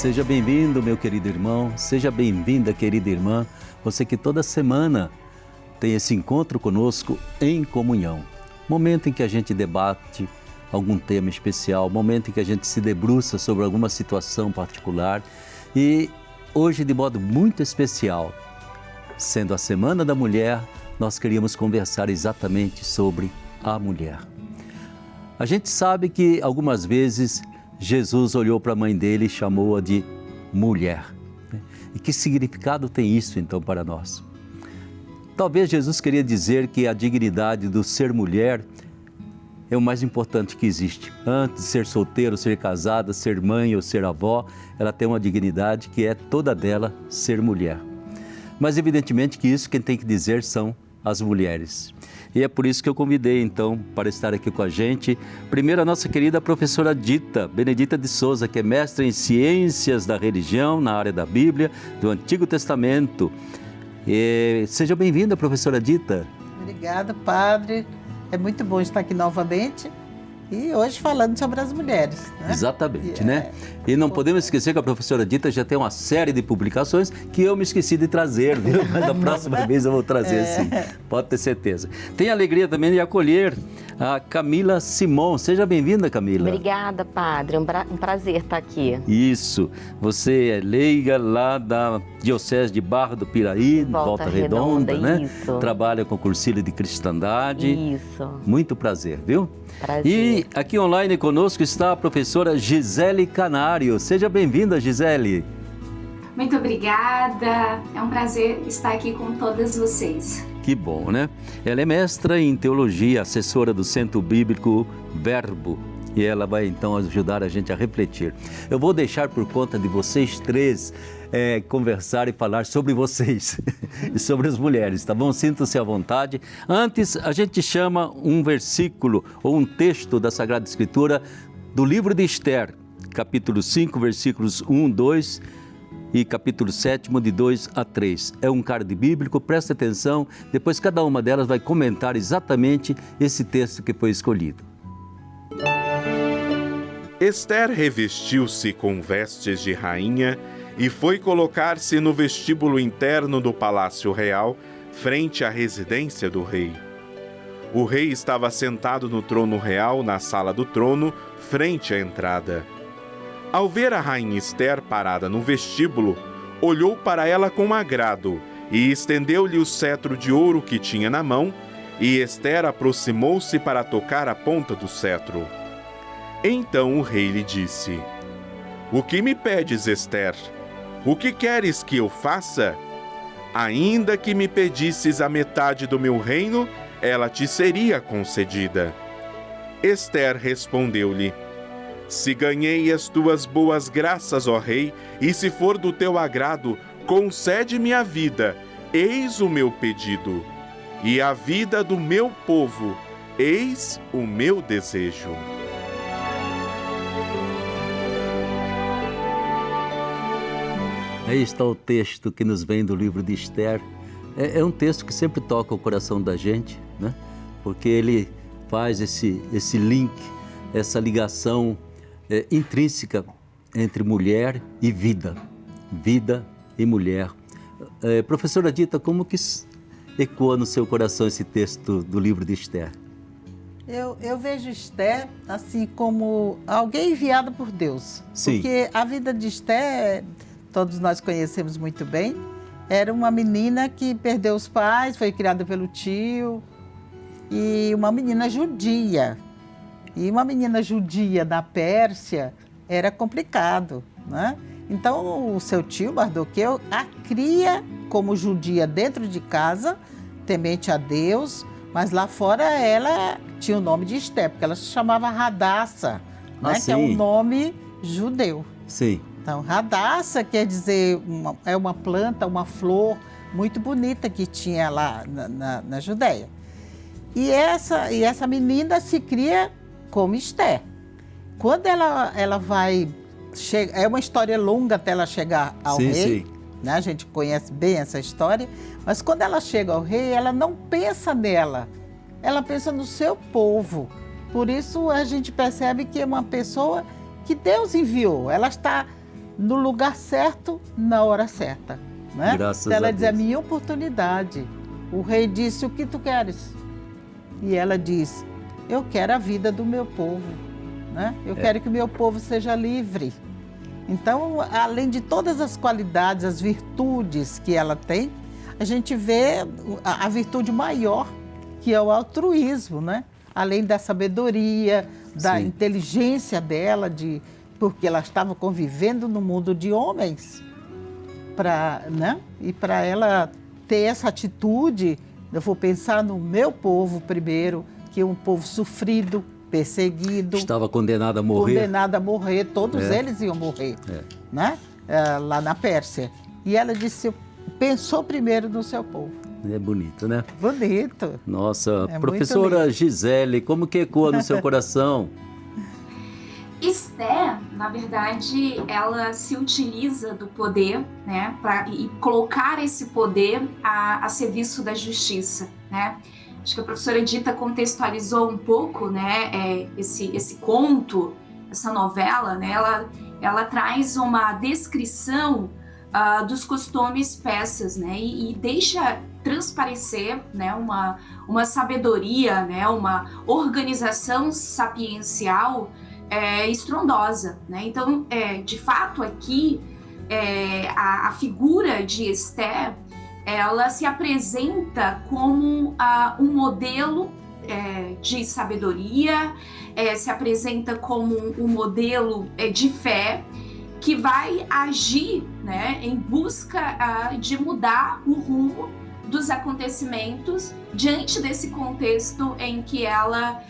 Seja bem-vindo, meu querido irmão, seja bem-vinda, querida irmã, você que toda semana tem esse encontro conosco em comunhão. Momento em que a gente debate algum tema especial, momento em que a gente se debruça sobre alguma situação particular e hoje, de modo muito especial, sendo a Semana da Mulher, nós queríamos conversar exatamente sobre a mulher. A gente sabe que algumas vezes Jesus olhou para a mãe dele e chamou-a de mulher. E que significado tem isso então para nós? Talvez Jesus queria dizer que a dignidade do ser mulher é o mais importante que existe. Antes de ser solteiro, ser casada, ser mãe ou ser avó, ela tem uma dignidade que é toda dela ser mulher. Mas evidentemente que isso quem tem que dizer são as mulheres. E é por isso que eu convidei então para estar aqui com a gente, primeiro a nossa querida professora Benedita de Souza, que é mestra em Ciências da Religião, na área da Bíblia, do Antigo Testamento. Seja bem-vinda, professora Dita. Obrigada, padre. É muito bom estar aqui novamente e hoje falando sobre as mulheres. Né? Exatamente, né? E não podemos esquecer que a professora Dita já tem uma série de publicações que eu me esqueci de trazer, viu? Mas da próxima vez eu vou trazer, sim. Pode ter certeza. Tenho a alegria também de acolher a Camila Simon. Seja bem-vinda, Camila. Obrigada, padre. Um prazer estar aqui. Isso. Você é leiga lá da Diocese de Barra do Piraí, Volta Redonda, né? Isso. Trabalha com Cursilho de Cristandade. Isso. Muito prazer, viu? Prazer. E aqui online conosco está a professora Gisele Canário. Seja bem-vinda, Gisele. Muito obrigada. É um prazer estar aqui com todas vocês. Que bom, né? Ela é mestra em teologia, assessora do Centro Bíblico Verbo. E ela vai então ajudar a gente a refletir. Eu vou deixar por conta de vocês três conversar e falar sobre vocês e sobre as mulheres, tá bom? Sintam-se à vontade. Antes, a gente chama um versículo ou um texto da Sagrada Escritura do livro de Esther, capítulo 5, versículos 1, 2 e capítulo 7, de 2 a 3. É um card bíblico, presta atenção, depois cada uma delas vai comentar exatamente esse texto que foi escolhido. Esther revestiu-se com vestes de rainha e foi colocar-se no vestíbulo interno do Palácio Real, frente à residência do rei. O rei estava sentado no trono real, na sala do trono, frente à entrada. Ao ver a rainha Esther parada no vestíbulo, olhou para ela com agrado e estendeu-lhe o cetro de ouro que tinha na mão, e Esther aproximou-se para tocar a ponta do cetro. Então o rei lhe disse: "O que me pedes, Esther? O que queres que eu faça? Ainda que me pedisses a metade do meu reino, ela te seria concedida." Esther respondeu-lhe: "Se ganhei as tuas boas graças, ó rei, e se for do teu agrado, concede-me a vida, eis o meu pedido, e a vida do meu povo, eis o meu desejo." Aí está o texto que nos vem do livro de Esther. É um texto que sempre toca o coração da gente, né? Porque ele faz esse link, essa ligação intrínseca entre mulher e vida e mulher. Professora Dita, como que ecoa no seu coração esse texto do livro de Esther? Eu vejo Esther assim como alguém enviado por Deus. Sim. Porque a vida de Esther, todos nós conhecemos muito bem, era uma menina que perdeu os pais, foi criada pelo tio, e uma menina judia. E uma menina judia da Pérsia era complicado, né? Então o seu tio, Mardoqueu, a cria como judia dentro de casa, temente a Deus, mas lá fora ela tinha o nome de Esther, porque ela se chamava Radassa, né? Que é um nome judeu. Sim. Então, Radassa quer dizer, é uma planta, uma flor muito bonita que tinha lá na Judéia. E essa menina se cria como Esther. Quando ela vai... É uma história longa até ela chegar ao rei. Sim. Né? A gente conhece bem essa história. Mas quando ela chega ao rei, ela não pensa nela. Ela pensa no seu povo. Por isso a gente percebe que é uma pessoa que Deus enviou. Ela está no lugar certo, na hora certa. Né? Graças Então ela a diz, a Deus. minha oportunidade. O rei disse, o que tu queres? E ela diz, eu quero a vida do meu povo. Né? Eu quero que o meu povo seja livre. Então, além de todas as qualidades, as virtudes que ela tem, a gente vê a virtude maior, que é o altruísmo, né? Além da sabedoria, da Sim. inteligência dela, porque ela estava convivendo no mundo de homens. Né? E para ela ter essa atitude, eu vou pensar no meu povo primeiro, que é um povo sofrido, perseguido. Estava condenado a morrer. Condenado a morrer, todos eles iam morrer, né? Lá na Pérsia. E ela disse, pensou primeiro no seu povo. É bonito, né? Bonito. Nossa, É professora muito lindo. Gisele, como que ecoa no seu coração? Esther, na verdade, ela se utiliza do poder, né, e colocar esse poder a serviço da justiça, né? Acho que a professora Dita contextualizou um pouco, né, esse conto, essa novela, né? Ela traz uma descrição dos costumes persas, né, e deixa transparecer, né, uma sabedoria, né, uma organização sapiencial estrondosa, né? Então, de fato, aqui a figura de Esther, ela se apresenta como um modelo de sabedoria, se apresenta como um modelo de fé que vai agir, né, em busca de mudar o rumo dos acontecimentos diante desse contexto em que ela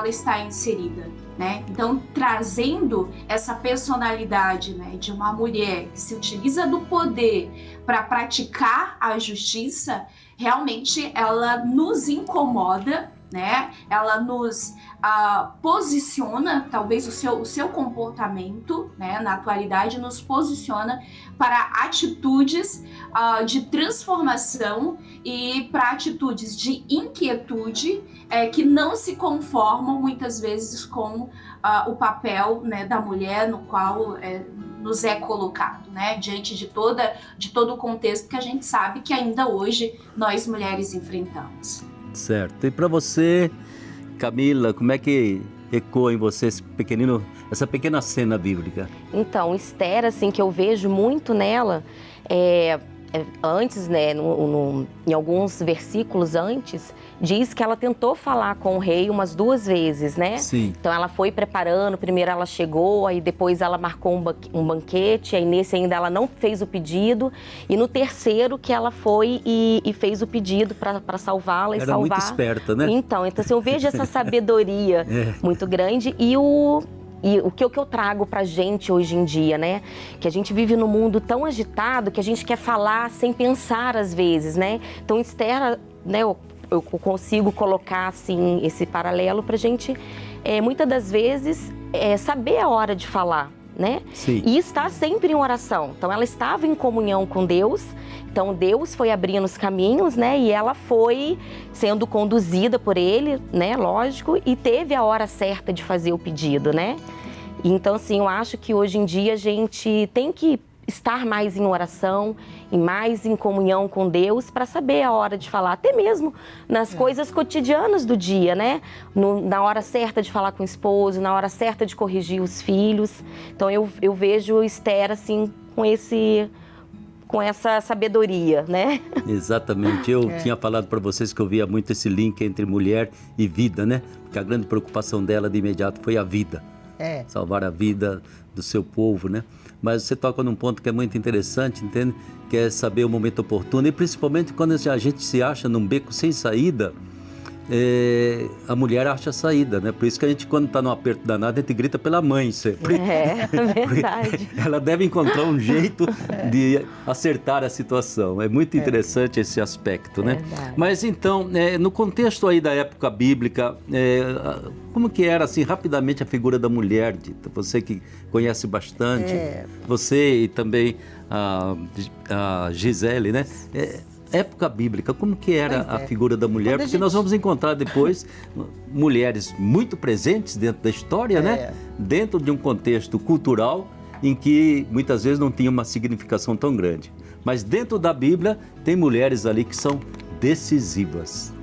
está inserida. Né? Então, trazendo essa personalidade, né, de uma mulher que se utiliza do poder para praticar a justiça, realmente ela nos incomoda, né? Ela nos posiciona, talvez o seu comportamento, né, na atualidade, nos posiciona para atitudes de transformação e para atitudes de inquietude que não se conformam muitas vezes com o papel, né, da mulher no qual nos é colocado, né, diante de todo o contexto que a gente sabe que ainda hoje nós mulheres enfrentamos. Certo. E para você, Camila, como é que ecoa em você essa pequena cena bíblica? Então, Esther, assim, que eu vejo muito nela, antes, né, em alguns versículos antes, diz que ela tentou falar com o rei umas 2 vezes, né? Sim. Então ela foi preparando, primeiro ela chegou, aí depois ela marcou um banquete, aí nesse ainda ela não fez o pedido, e no terceiro que ela foi e fez o pedido para salvá-la e Era salvar. muito esperta, né? Então assim, eu vejo essa sabedoria muito grande e o que eu trago pra gente hoje em dia, né? Que a gente vive num mundo tão agitado que a gente quer falar sem pensar às vezes, né? Então, Esther, né, eu consigo colocar, assim, esse paralelo pra gente, muitas das vezes, saber a hora de falar, né? Sim. E estar sempre em oração. Então, ela estava em comunhão com Deus. Então, Deus foi abrindo os caminhos, né? E ela foi sendo conduzida por Ele, né? Lógico. E teve a hora certa de fazer o pedido, né? Então, assim, eu acho que hoje em dia a gente tem que estar mais em oração e mais em comunhão com Deus para saber a hora de falar, até mesmo nas coisas cotidianas do dia, né? Na hora certa de falar com o esposo, na hora certa de corrigir os filhos. Então eu vejo Esther assim com essa sabedoria, né? Exatamente. Eu tinha falado para vocês que eu via muito esse link entre mulher e vida, né? Porque a grande preocupação dela de imediato foi a vida. Salvar a vida do seu povo, né? Mas você toca num ponto que é muito interessante, entende? Que é saber o momento oportuno e principalmente quando a gente se acha num beco sem saída, a mulher acha a saída, né? Por isso que a gente, quando está num aperto danado, a gente grita pela mãe sempre. Verdade. Ela deve encontrar um jeito de acertar a situação. É muito interessante esse aspecto, né? Verdade. Mas então, no contexto aí da época bíblica, como que era, assim, rapidamente a figura da mulher, Dita? Você que conhece bastante, você e também a Gisele, né? Época bíblica, como que era a figura da mulher? Porque nós vamos encontrar depois mulheres muito presentes dentro da história, né? Dentro de um contexto cultural em que muitas vezes não tinha uma significação tão grande. Mas dentro da Bíblia tem mulheres ali que são decisivas.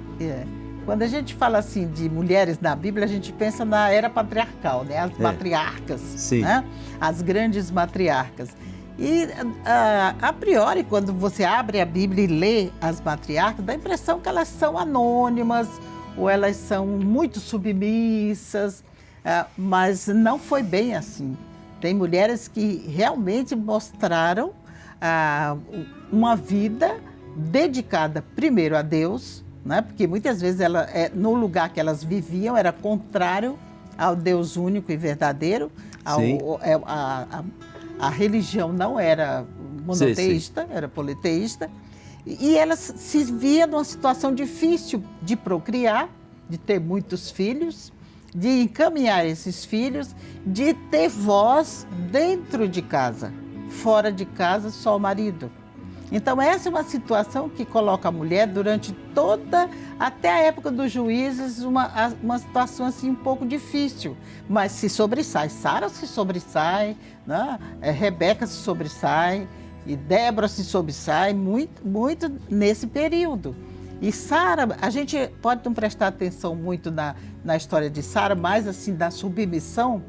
Quando a gente fala assim de mulheres na Bíblia, a gente pensa na era patriarcal, né? As matriarcas, Sim. Né? As grandes matriarcas. E a priori, quando você abre a Bíblia e lê as matriarcas, dá a impressão que elas são anônimas ou elas são muito submissas, mas não foi bem assim. Tem mulheres que realmente mostraram uma vida dedicada primeiro a Deus, né? Porque muitas vezes no lugar que elas viviam era contrário ao Deus único e verdadeiro. A religião não era monoteísta, era politeísta. E elas se viam numa situação difícil de procriar, de ter muitos filhos, de encaminhar esses filhos, de ter voz dentro de casa. Fora de casa, só o marido. Então, essa é uma situação que coloca a mulher durante até a época dos juízes, uma situação assim um pouco difícil, mas se sobressai. Sara se sobressai, né? Rebeca se sobressai, e Débora se sobressai muito nesse período. E Sara, a gente pode não prestar atenção muito na história de Sara, mais assim da submissão,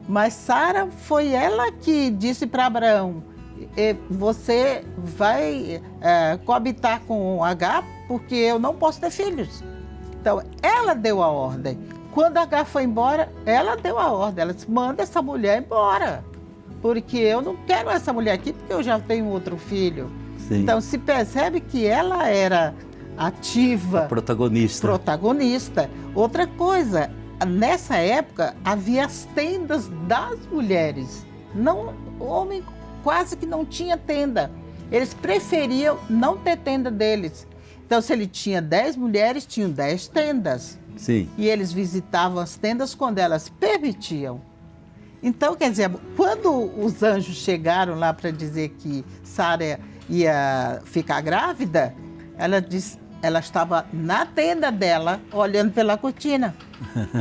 mas Sara foi ela que disse para Abraão: você vai coabitar com Agar porque eu não posso ter filhos. Então, ela deu a ordem. Quando Agar foi embora, ela deu a ordem. Ela disse: manda essa mulher embora, porque eu não quero essa mulher aqui porque eu já tenho outro filho. Sim. Então, se percebe que ela era ativa. A protagonista. Outra coisa, nessa época havia as tendas das mulheres. O homem quase que não tinha tenda. Eles preferiam não ter tenda deles. Então, se ele tinha 10 mulheres, tinham 10 tendas. Sim. E eles visitavam as tendas quando elas permitiam. Então, quer dizer, quando os anjos chegaram lá para dizer que Sara ia ficar grávida, ela estava na tenda dela, olhando pela cortina.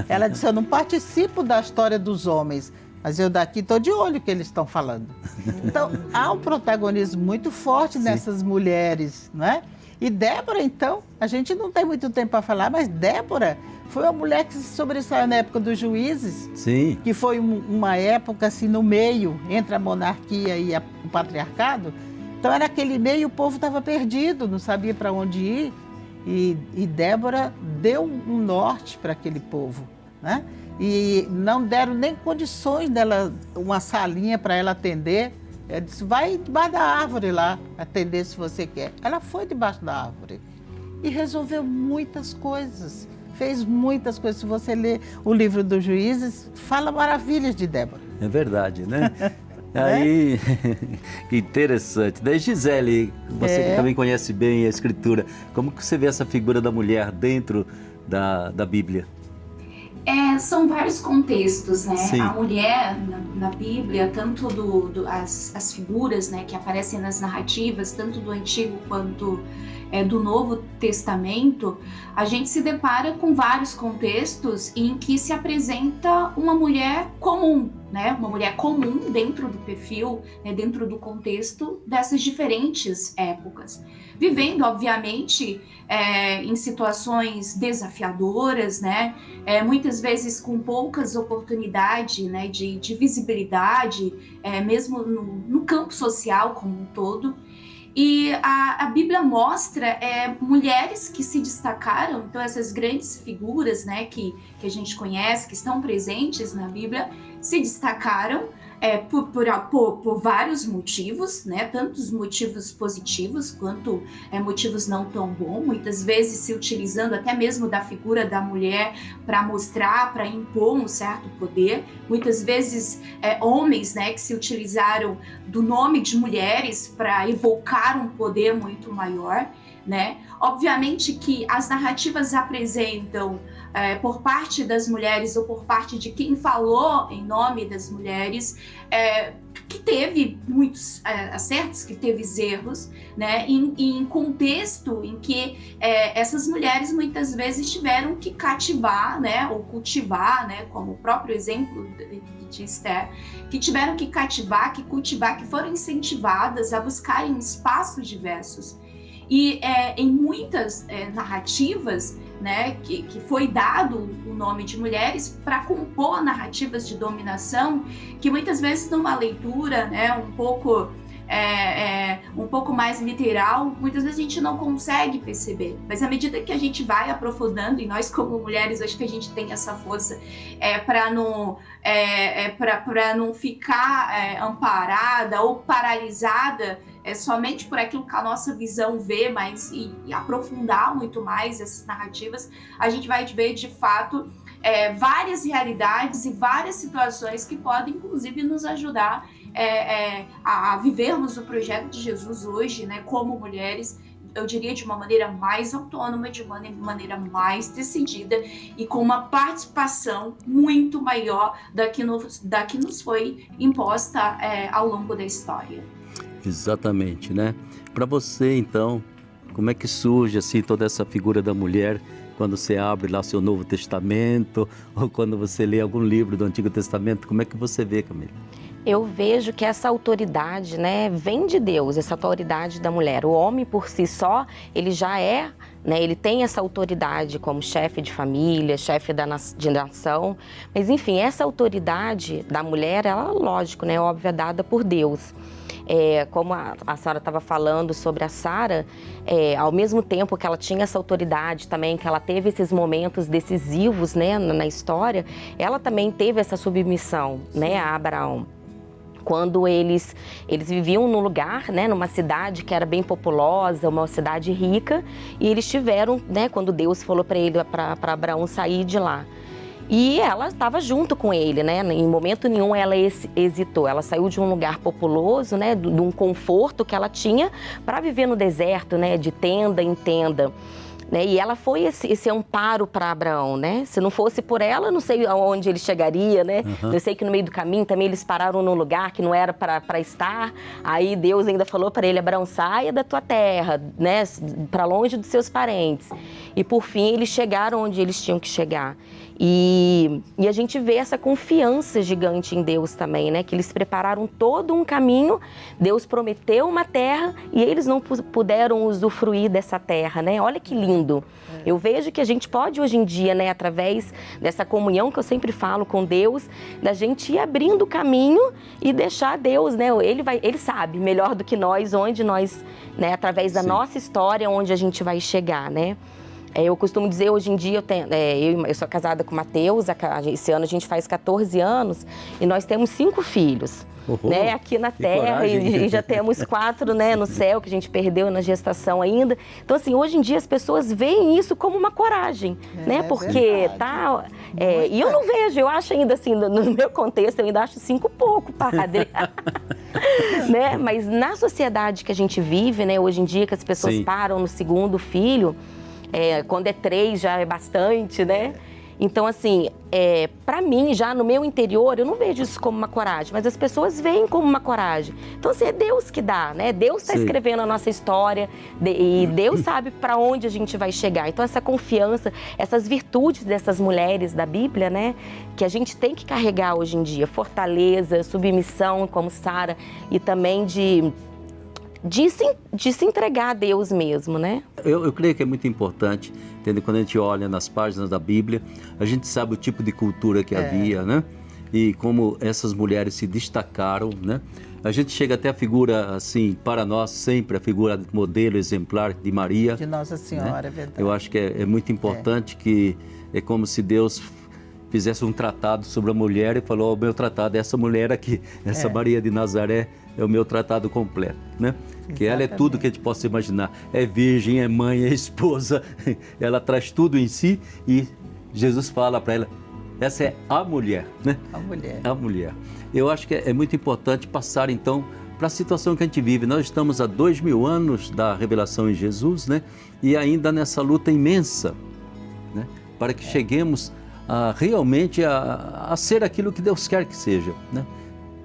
Ela disse: eu não participo da história dos homens, mas eu daqui estou de olho o que eles estão falando. Então, há um protagonismo muito forte nessas mulheres, não é? E Débora, então, a gente não tem muito tempo para falar, mas Débora foi uma mulher que se sobressaiu na época dos juízes. Sim. Que foi uma época assim no meio, entre a monarquia e o patriarcado. Então era aquele meio, o povo estava perdido, não sabia para onde ir. E Débora deu um norte para aquele povo, né? E não deram nem condições dela, uma salinha para ela atender. Ela disse: vai debaixo da árvore lá, atender se você quer. Ela foi debaixo da árvore e resolveu muitas coisas, fez muitas coisas. Se você ler o livro dos Juízes, fala maravilhas de Débora. É verdade, né? Aí, que interessante. Daí, Gisele, você que também conhece bem a Escritura, como que você vê essa figura da mulher dentro da Bíblia? São vários contextos, né? Sim. A mulher na Bíblia, tanto as figuras, né, que aparecem nas narrativas, tanto do Antigo quanto do Novo Testamento, a gente se depara com vários contextos em que se apresenta uma mulher comum, né? Uma mulher comum dentro do perfil, né, dentro do contexto dessas diferentes épocas. Vivendo, obviamente, em situações desafiadoras, né? Muitas vezes com poucas oportunidades, né, de visibilidade, mesmo no campo social como um todo. E a Bíblia mostra mulheres que se destacaram, então essas grandes figuras, né, que a gente conhece, que estão presentes na Bíblia, se destacaram por vários motivos, né, tanto os motivos positivos quanto motivos não tão bons, muitas vezes se utilizando até mesmo da figura da mulher para mostrar, para impor um certo poder, muitas vezes homens, né, que se utilizaram do nome de mulheres para evocar um poder muito maior, né? Obviamente que as narrativas apresentam por parte das mulheres ou por parte de quem falou em nome das mulheres, que teve muitos acertos, que teve erros, né, em contexto em que essas mulheres muitas vezes tiveram que cativar, né, ou cultivar, né, como o próprio exemplo de Esther, que tiveram que cativar, que cultivar, que foram incentivadas a buscarem espaços diversos. E em muitas narrativas, né, que foi dado o nome de mulheres para compor narrativas de dominação, que muitas vezes numa leitura, né, um pouco mais literal, muitas vezes a gente não consegue perceber. Mas à medida que a gente vai aprofundando, e nós como mulheres, acho que a gente tem essa força para não ficar amparada ou paralisada somente por aquilo que a nossa visão vê, mas e aprofundar muito mais essas narrativas, a gente vai ver de fato várias realidades e várias situações que podem inclusive nos ajudar a vivermos o projeto de Jesus hoje, né, como mulheres, eu diria de uma maneira mais autônoma, de uma maneira mais decidida e com uma participação muito maior da que nos foi imposta ao longo da história. Exatamente, né? Para você, então, como é que surge assim toda essa figura da mulher quando você abre lá seu Novo Testamento ou quando você lê algum livro do Antigo Testamento? Como é que você vê, Camila? Eu vejo que essa autoridade, né, vem de Deus, essa autoridade da mulher. O homem por si só, ele já né, ele tem essa autoridade como chefe de família, chefe de nação. Mas enfim, essa autoridade da mulher, ela, lógico, né, óbvio, é dada por Deus. Como a senhora estava falando sobre a Sara, ao mesmo tempo que ela tinha essa autoridade também, que ela teve esses momentos decisivos, né, na história, ela também teve essa submissão, né, a Abraão. Quando eles viviam num lugar, né, numa cidade que era bem populosa, uma cidade rica, e eles tiveram, né, quando Deus falou para ele, para Abraão sair de lá. E ela estava junto com ele, né? Em momento nenhum ela hesitou. Ela saiu de um lugar populoso, né? De um conforto que ela tinha para viver no deserto, né? De tenda em tenda. Né? E ela foi esse amparo para Abraão, né? Se não fosse por ela, não sei aonde ele chegaria, né? Eu sei que no meio do caminho também eles pararam num lugar que não era para estar. Aí Deus ainda falou para ele: Abraão, saia da tua terra, né? Para longe dos seus parentes. E por fim eles chegaram onde eles tinham que chegar. E a gente vê essa confiança gigante em Deus também, né? Que eles prepararam todo um caminho, Deus prometeu uma terra e eles não puderam usufruir dessa terra, né? Olha que lindo. Eu vejo que a gente pode hoje em dia, né, através dessa comunhão que eu sempre falo com Deus, da gente ir abrindo o caminho e deixar Deus, né? Ele sabe melhor do que nós, onde nós, né, através da nossa história, onde a gente vai chegar, né? Eu costumo dizer, hoje em dia, eu sou casada com o Matheus, esse ano a gente faz 14 anos e nós temos 5 filhos, né, aqui na Terra e já temos 4, né, no céu, que a gente perdeu na gestação ainda. Então, assim, hoje em dia as pessoas veem isso como uma coragem, né, porque tá... e eu não vejo, eu acho ainda assim, no meu contexto, eu ainda acho 5 pouco, padre. Né, mas na sociedade que a gente vive, né, hoje em dia que as pessoas param no 2º filho, quando é 3 já é bastante, né? Então, assim, para mim, já no meu interior, eu não vejo isso como uma coragem, mas as pessoas veem como uma coragem. Então, assim, é Deus que dá, né? Deus está escrevendo a nossa história e Deus sabe para onde a gente vai chegar. Então, essa confiança, essas virtudes dessas mulheres da Bíblia, né? Que a gente tem que carregar hoje em dia. Fortaleza, submissão, como Sara, e também de se entregar a Deus mesmo, né? Eu creio que é muito importante, entendeu? Quando a gente olha nas páginas da Bíblia, a gente sabe o tipo de cultura que havia, né? E como essas mulheres se destacaram, né? A gente chega até a figura, assim, para nós sempre, a figura modelo exemplar de Maria. De Nossa Senhora, né? é verdade. Eu acho que é muito importante que é como se Deus fizesse um tratado sobre a mulher e falou: o meu tratado é essa mulher aqui, essa Maria de Nazaré é o meu tratado completo, né? Exatamente. Que ela é tudo que a gente possa imaginar, é virgem, é mãe, é esposa, ela traz tudo em si e Jesus fala para ela: essa é a mulher, né? A mulher. A mulher. Eu acho que é muito importante passar então para a situação que a gente vive. Nós estamos há 2000 anos da revelação em Jesus, né? E ainda nessa luta imensa, né? para que cheguemos realmente a ser aquilo que Deus quer que seja, né?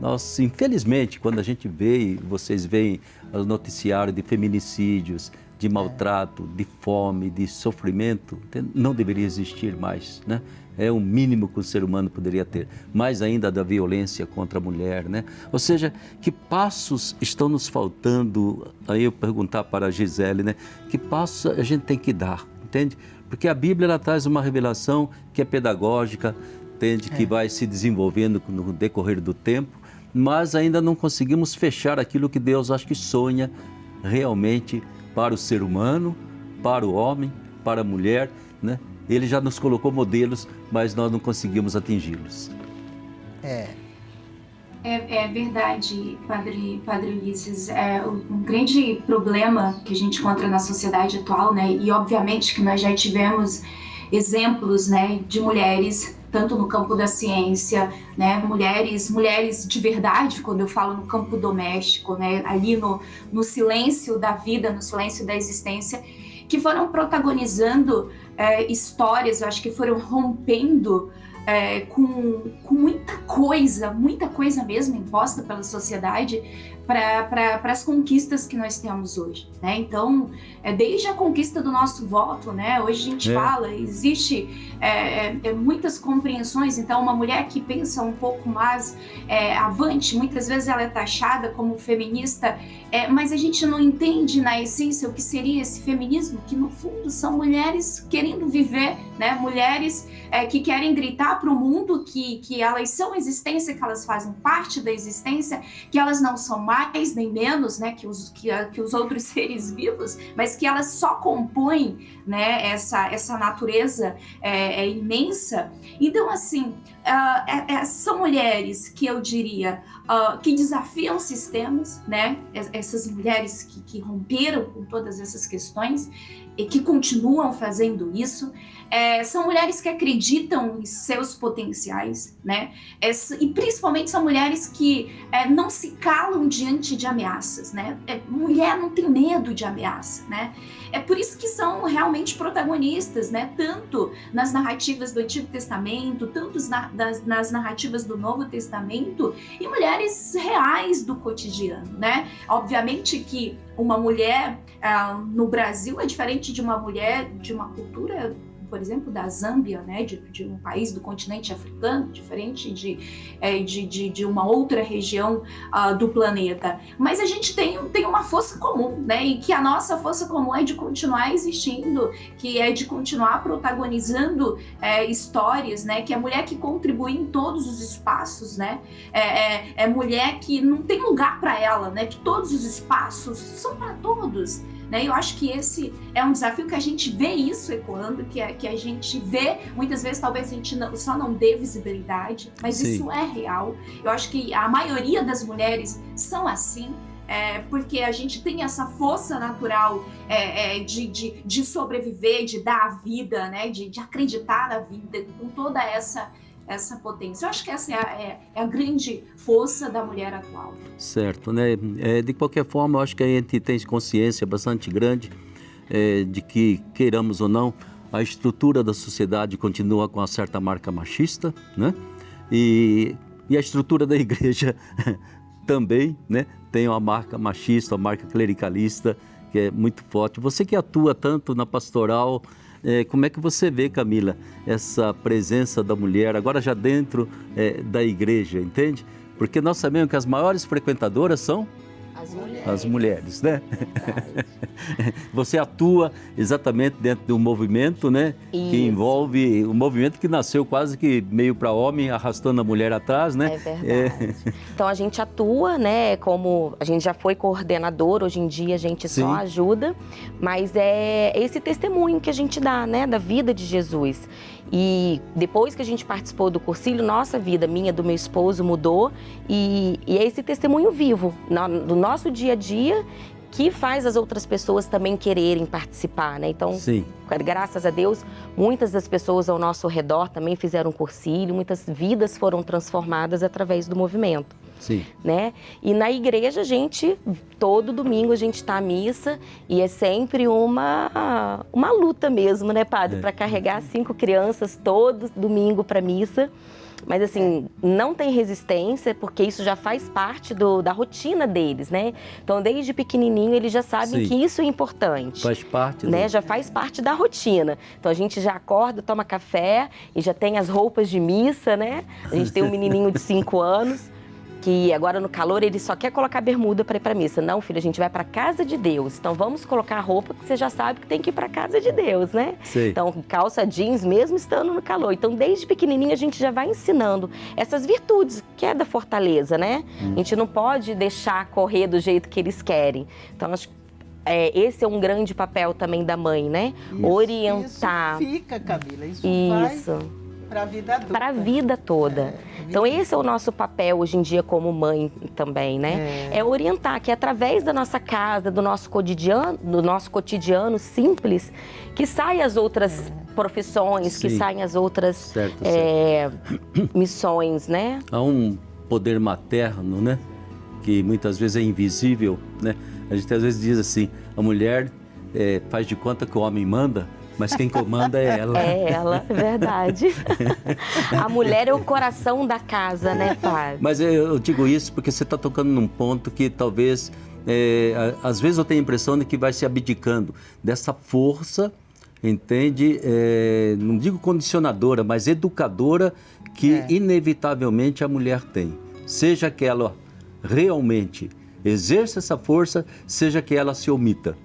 Nós, infelizmente, quando a gente vê, e vocês veem o noticiário de feminicídios, de maltrato, de fome, de sofrimento, não deveria existir mais, né? É o mínimo que o ser humano poderia ter. Mais ainda da violência contra a mulher, né? Ou seja, que passos estão nos faltando? Aí eu perguntar para a Gisele, né? Que passos a gente tem que dar, entende? Porque a Bíblia ela traz uma revelação que é pedagógica, entende? Que vai se desenvolvendo no decorrer do tempo, mas ainda não conseguimos fechar aquilo que Deus acho que sonha realmente para o ser humano, para o homem, para a mulher, né? Ele já nos colocou modelos, mas nós não conseguimos atingi-los. É verdade, Padre Ulisses. É um grande problema que a gente encontra na sociedade atual, né? E obviamente que nós já tivemos exemplos, né, de mulheres, tanto no campo da ciência, né, mulheres de verdade, quando eu falo no campo doméstico, né, ali no silêncio da vida, no silêncio da existência, que foram protagonizando histórias, eu acho que foram rompendo com muita coisa mesmo imposta pela sociedade para as conquistas que nós temos hoje, né? Então, desde a conquista do nosso voto, né? Hoje a gente fala, existe muitas compreensões. Então, uma mulher que pensa um pouco mais avante, muitas vezes ela é taxada como feminista, mas a gente não entende na essência o que seria esse feminismo, que no fundo são mulheres querendo viver, né? Mulheres que querem gritar para o mundo que elas são existência, que elas fazem parte da existência, que elas não são mais nem menos, né, que os outros seres vivos, mas que elas só compõem, né, essa natureza imensa. Então, assim, são mulheres que eu diria que desafiam sistemas, né, essas mulheres que romperam com todas essas questões e que continuam fazendo isso. São mulheres que acreditam em seus potenciais, né? E principalmente são mulheres que não se calam diante de ameaças, né? Mulher não tem medo de ameaça, né? É por isso que são realmente protagonistas, né? Tanto nas narrativas do Antigo Testamento, tanto nas narrativas do Novo Testamento, e mulheres reais do cotidiano, né? Obviamente que uma mulher no Brasil é diferente de uma mulher de uma cultura, por exemplo, da Zâmbia, né, de um país do continente africano, diferente de uma outra região do planeta. Mas a gente tem uma força comum, né, e que a nossa força comum é de continuar existindo, que é de continuar protagonizando histórias, né, que é mulher que contribui em todos os espaços, né, é mulher que não tem lugar para ela, né, que todos os espaços são para todos. Né? Eu acho que esse é um desafio que a gente vê isso ecoando, que a gente vê, muitas vezes talvez a gente só não dê visibilidade, mas Sim. Isso é real. Eu acho que a maioria das mulheres são assim, porque a gente tem essa força natural de sobreviver, de dar a vida, né? de acreditar na vida, com toda essa potência. Eu acho que essa é a grande força da mulher atual. Certo, né? De qualquer forma, eu acho que a gente tem consciência bastante grande de que, queiramos ou não, a estrutura da sociedade continua com uma certa marca machista, né? E a estrutura da igreja também, né? Tem uma marca machista, uma marca clericalista, que é muito forte. Você que atua tanto na pastoral, como é que você vê, Camila, essa presença da mulher, agora já dentro da igreja, entende? Porque nós sabemos que as maiores frequentadoras são as mulheres, né? Você atua exatamente dentro de um movimento, né? Isso. Que envolve um movimento que nasceu quase que meio para homem, arrastando a mulher atrás, né? É verdade. Então a gente atua, né? Como a gente já foi coordenador, hoje em dia a gente Sim. só ajuda, mas é esse testemunho que a gente dá, né? Da vida de Jesus. E depois que a gente participou do cursilho, nossa vida, minha, do meu esposo, mudou. E é esse testemunho vivo, do nosso dia a dia, que faz as outras pessoas também quererem participar, né? Então, Sim. graças a Deus, muitas das pessoas ao nosso redor também fizeram cursilho, muitas vidas foram transformadas através do movimento. Sim. Né? E na igreja, todo domingo a gente está à missa e é sempre uma luta mesmo, né, padre? Para carregar 5 crianças todo domingo para missa. Mas assim, não tem resistência, porque isso já faz parte da rotina deles, né? Então, desde pequenininho, eles já sabem que isso é importante. Faz parte, né? Já faz parte da rotina. Então, a gente já acorda, toma café e já tem as roupas de missa, né? A gente tem um menininho de 5 anos, que agora no calor ele só quer colocar bermuda para ir para missa. Não, filho, a gente vai para casa de Deus. Então vamos colocar a roupa que você já sabe que tem que ir para casa de Deus, né? Sim. Então calça jeans mesmo estando no calor. Então desde pequenininho a gente já vai ensinando essas virtudes que é da fortaleza, né? A gente não pode deixar correr do jeito que eles querem. Então acho que esse é um grande papel também da mãe, né? Orientar. Isso fica, Camila. Isso. Vai para a vida adulta. Para a vida toda. Então, esse é o nosso papel hoje em dia como mãe também, né? É orientar, que através da nossa casa, do nosso cotidiano simples, que saem as outras profissões, que saem as outras missões, né? Há um poder materno, né? Que muitas vezes é invisível, né? A gente às vezes diz assim, a mulher faz de conta que o homem manda, mas quem comanda é ela. É ela, é verdade. A mulher é o coração da casa, né, pai? Mas eu digo isso porque você está tocando num ponto que talvez, às vezes eu tenho a impressão de que vai se abdicando dessa força, entende? Não digo condicionadora, mas educadora que inevitavelmente a mulher tem. Seja que ela realmente exerça essa força, seja que ela se omita.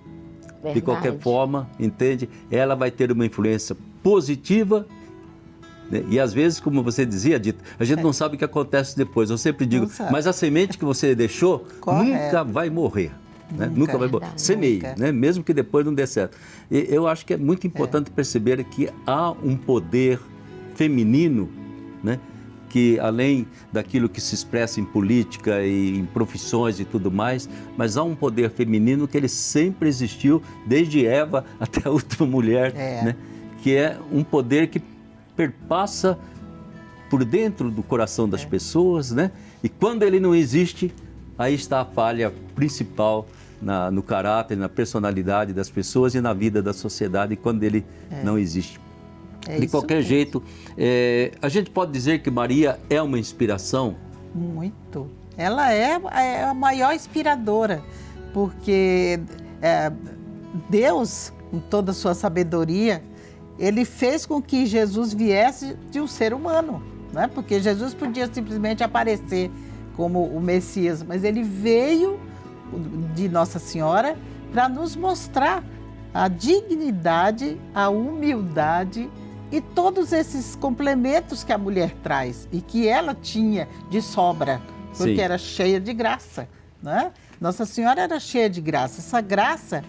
Verdade. De qualquer forma, entende? Ela vai ter uma influência positiva, né? E às vezes, como você dizia, Dita, a gente não sabe o que acontece depois. Eu sempre digo, mas a semente que você deixou nunca vai morrer. Né? Nunca vai morrer. Semeie, né? Mesmo que depois não dê certo. E eu acho que é muito importante perceber que há um poder feminino, né? Que além daquilo que se expressa em política e em profissões e tudo mais, mas há um poder feminino que ele sempre existiu, desde Eva até a última mulher, né? Que é um poder que perpassa por dentro do coração das pessoas, né? E quando ele não existe, aí está a falha principal no caráter, na personalidade das pessoas e na vida da sociedade, quando ele não existe. De qualquer jeito, a gente pode dizer que Maria é uma inspiração? Muito. Ela é a maior inspiradora, porque Deus, com toda a sua sabedoria, Ele fez com que Jesus viesse de um ser humano, né? Porque Jesus podia simplesmente aparecer como o Messias, mas Ele veio de Nossa Senhora para nos mostrar a dignidade, a humildade e todos esses complementos que a mulher traz e que ela tinha de sobra, porque era cheia de graça, né? Nossa Senhora era cheia de graça. Essa graça,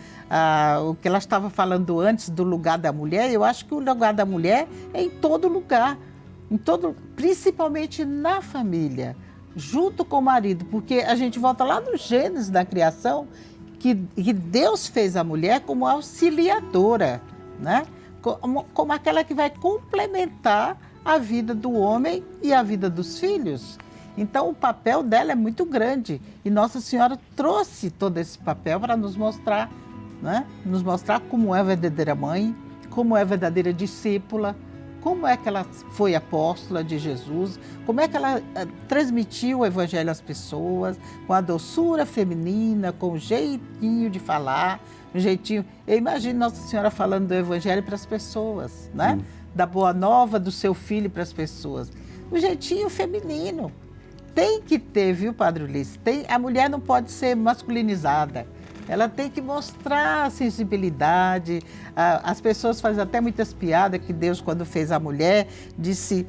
o que ela estava falando antes do lugar da mulher, eu acho que o lugar da mulher é em todo lugar, principalmente na família, junto com o marido, porque a gente volta lá no Gênesis da criação, que Deus fez a mulher como auxiliadora, né? Como aquela que vai complementar a vida do homem e a vida dos filhos. Então, o papel dela é muito grande. E Nossa Senhora trouxe todo esse papel para nos mostrar, né? Nos mostrar como é a verdadeira mãe, como é a verdadeira discípula, como é que ela foi apóstola de Jesus, como é que ela transmitiu o Evangelho às pessoas, com a doçura feminina, com o jeitinho de falar, o jeitinho... Eu imagino Nossa Senhora falando do Evangelho para as pessoas, né? Da boa nova do seu filho para as pessoas. O jeitinho feminino. Tem que ter, viu, Padre Ulisses? A mulher não pode ser masculinizada. Ela tem que mostrar a sensibilidade. As pessoas fazem até muitas piadas que Deus, quando fez a mulher, disse,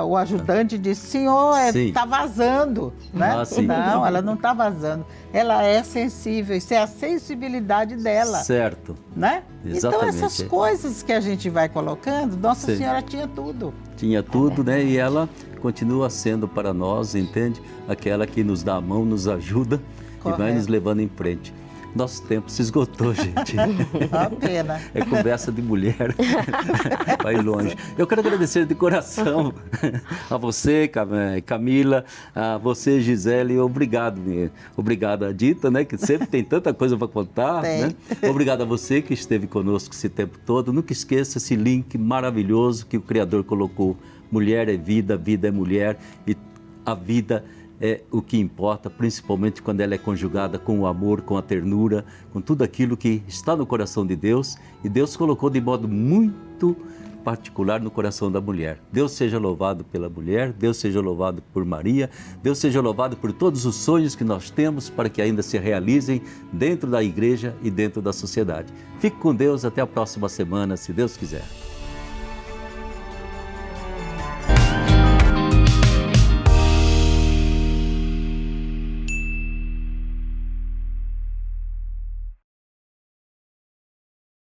o ajudante disse, Senhor, está vazando. Né? Não, ela não está vazando. Ela é sensível, isso é a sensibilidade dela. Certo. Né? Exatamente. Então, essas coisas que a gente vai colocando, Nossa Senhora tinha tudo. Tinha tudo, né? E ela continua sendo para nós, entende? Aquela que nos dá a mão, nos ajuda e vai nos levando em frente. Nosso tempo se esgotou, gente. Uma pena. É conversa de mulher. Vai longe. Eu quero agradecer de coração a você, Camila, a você, Gisele. Obrigado. Obrigado a Dita, né? Que sempre tem tanta coisa para contar. Né? Obrigado a você que esteve conosco esse tempo todo. Nunca esqueça esse link maravilhoso que o Criador colocou. Mulher é vida, vida é mulher e a vida é o que importa, principalmente quando ela é conjugada com o amor, com a ternura, com tudo aquilo que está no coração de Deus e Deus colocou de modo muito particular no coração da mulher. Deus seja louvado pela mulher, Deus seja louvado por Maria, Deus seja louvado por todos os sonhos que nós temos para que ainda se realizem dentro da igreja e dentro da sociedade. Fique com Deus, até a próxima semana, se Deus quiser.